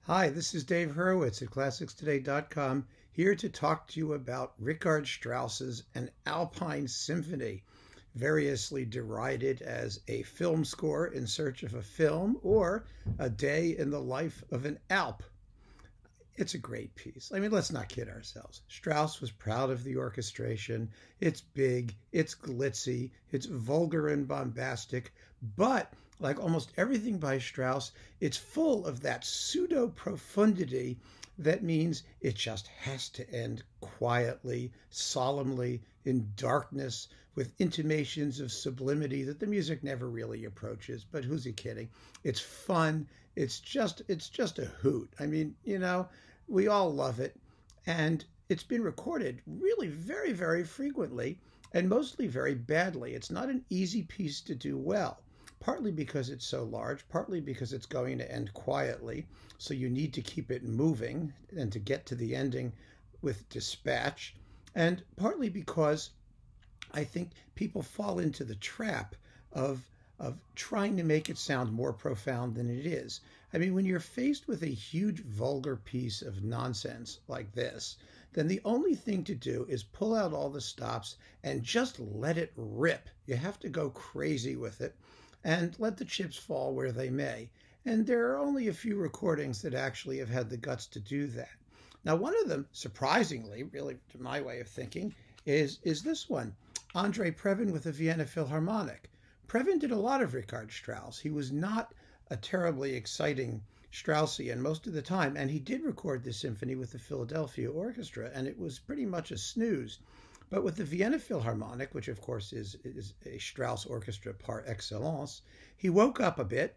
Hi, this is Dave Hurwitz at ClassicsToday.com, here to talk to you about Richard Strauss's An Alpine Symphony, variously derided as a film score in search of a film or a day in the life of an Alp. It's a great piece. I mean, let's not kid ourselves. Strauss was proud of the orchestration. It's big, it's glitzy, it's vulgar and bombastic, but like almost everything by Strauss, it's full of that pseudo-profundity that means it just has to end quietly, solemnly, in darkness, with intimations of sublimity that the music never really approaches. But who's he kidding? It's fun. It's just a hoot. I mean, we all love it. And it's been recorded really very, very frequently and mostly very badly. It's not an easy piece to do well, partly because it's so large, partly because it's going to end quietly. So you need to keep it moving and to get to the ending with dispatch. And partly because I think people fall into the trap of trying to make it sound more profound than it is. I mean, when you're faced with a huge vulgar piece of nonsense like this, then the only thing to do is pull out all the stops and just let it rip. You have to go crazy with it and let the chips fall where they may. And there are only a few recordings that actually have had the guts to do that. Now, one of them, surprisingly, really to my way of thinking, is this one, Andre Previn with the Vienna Philharmonic. Previn did a lot of Richard Strauss. He was not a terribly exciting Straussian most of the time, and he did record this symphony with the Philadelphia Orchestra, and it was pretty much a snooze. But with the Vienna Philharmonic, which of course is a Strauss orchestra par excellence, he woke up a bit,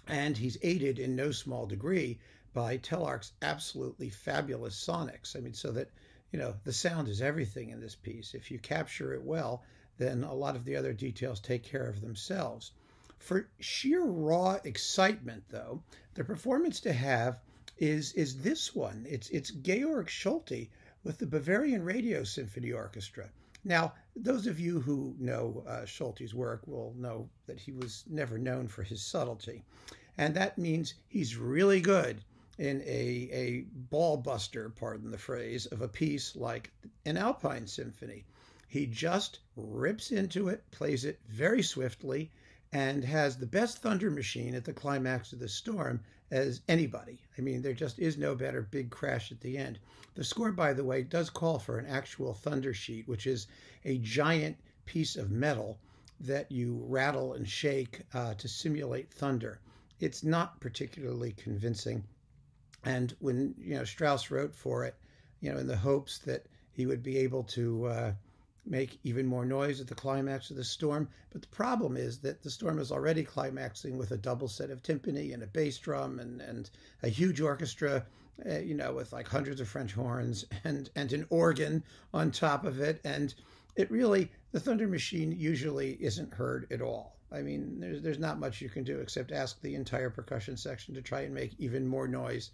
and he's aided in no small degree by Tellark's absolutely fabulous sonics. I mean, so that, the sound is everything in this piece. If you capture it well, then a lot of the other details take care of themselves. For sheer raw excitement, though, the performance to have is this one. It's Georg Solti with the Bavarian Radio Symphony Orchestra. Now, those of you who know Solti's work will know that he was never known for his subtlety. And that means he's really good in a ball buster, pardon the phrase, of a piece like An Alpine Symphony. He just rips into it, plays it very swiftly, and has the best thunder machine at the climax of the storm as anybody. I mean, there just is no better big crash at the end. The score, by the way, does call for an actual thunder sheet, which is a giant piece of metal that you rattle and shake to simulate thunder. It's not particularly convincing. And when, Strauss wrote for it, in the hopes that he would be able to make even more noise at the climax of the storm. But the problem is that the storm is already climaxing with a double set of timpani and a bass drum and a huge orchestra, with like hundreds of French horns and an organ on top of it. And the thunder machine usually isn't heard at all. I mean, there's not much you can do except ask the entire percussion section to try and make even more noise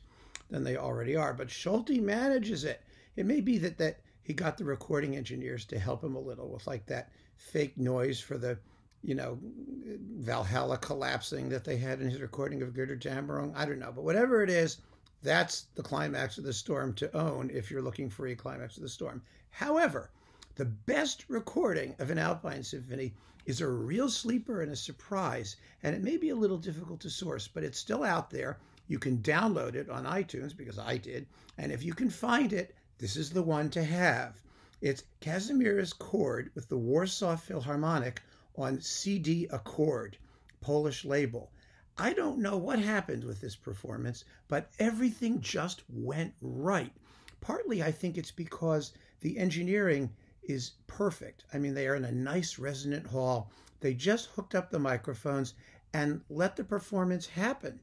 than they already are. But Solti manages it. It may be that he got the recording engineers to help him a little with like that fake noise for the, Valhalla collapsing that they had in his recording of Götterdämmerung. I don't know, but whatever it is, that's the climax of the storm to own if you're looking for a climax of the storm. However, the best recording of An Alpine Symphony is a real sleeper and a surprise, and it may be a little difficult to source, but it's still out there. You can download it on iTunes, because I did, and if you can find it, this is the one to have. It's Kazimierz Chord with the Warsaw Philharmonic on CD Accord, Polish label. I don't know what happened with this performance, but everything just went right. Partly, I think it's because the engineering is perfect. I mean, they are in a nice resonant hall. They just hooked up the microphones and let the performance happen.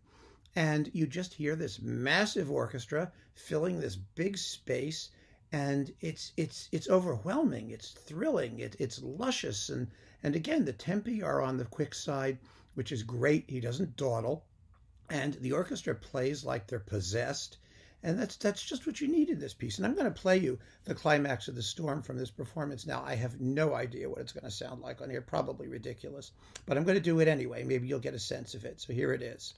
And you just hear this massive orchestra filling this big space, and it's overwhelming. It's thrilling. It's luscious, and again, the tempi are on the quick side, which is great. He doesn't dawdle, and the orchestra plays like they're possessed, and that's just what you need in this piece. And I'm going to play you the climax of the storm from this performance now. I have no idea what it's going to sound like on here. Probably ridiculous, but I'm going to do it anyway. Maybe you'll get a sense of it. So here it is.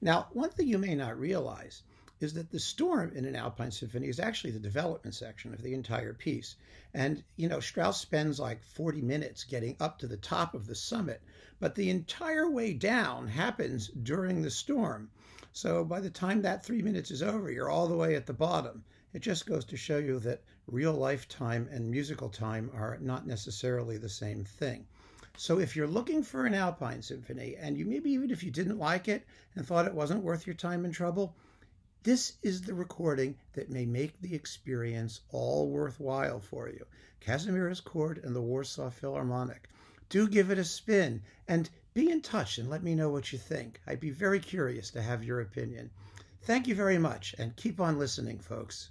Now, one thing you may not realize is that the storm in an Alpine Symphony is actually the development section of the entire piece. And, Strauss spends like 40 minutes getting up to the top of the summit, but the entire way down happens during the storm. So by the time that 3 minutes is over, you're all the way at the bottom. It just goes to show you that real life time and musical time are not necessarily the same thing. So if you're looking for an Alpine Symphony, and you maybe even if you didn't like it and thought it wasn't worth your time and trouble, this is the recording that may make the experience all worthwhile for you. Kazimierz Chord and the Warsaw Philharmonic. Do give it a spin and be in touch and let me know what you think. I'd be very curious to have your opinion. Thank you very much, and keep on listening, folks.